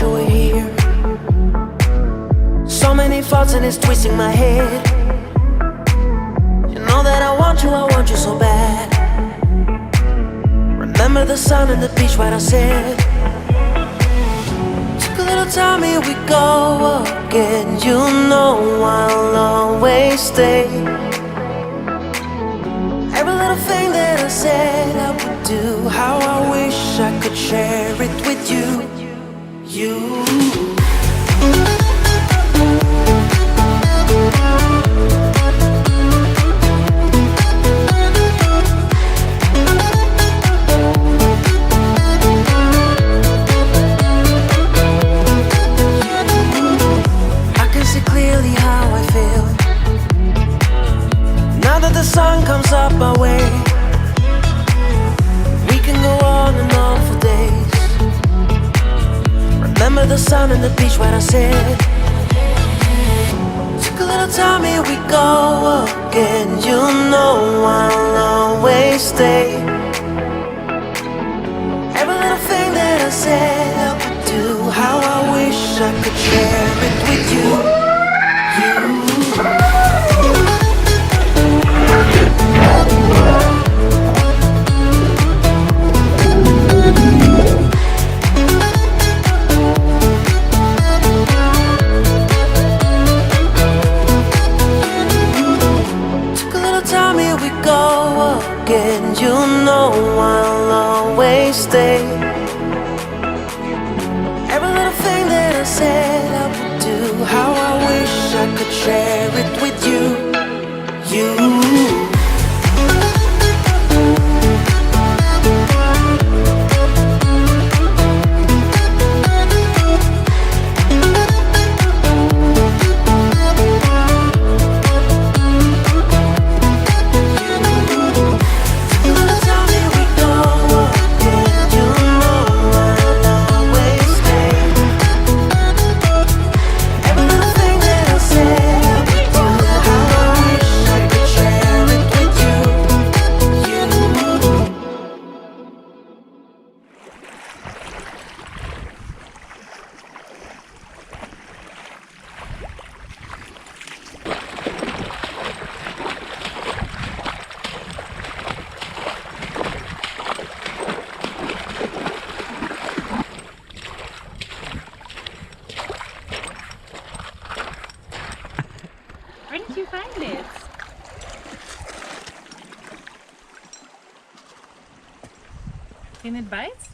you were here. So many thoughts and it's twisting my head. You know that I want you so bad. Remember the sun and the beach right outside. Took a little time, here we go again. You know I'll always stay. Every little thing that I said I would do, how I wish I could share it with you. I can see clearly how I feel now that the sun comes up my way. We can go on and on for days. Remember the sun and the beach right outside. Took a little time, here we go again. You know I'll always stay. Every little thing that I said I would do, how I wish I could share it with you. Again, you know I'll always stay. Every little thing that I said I would do, how I wish I could share it with you. Where did you find it? Can it bite?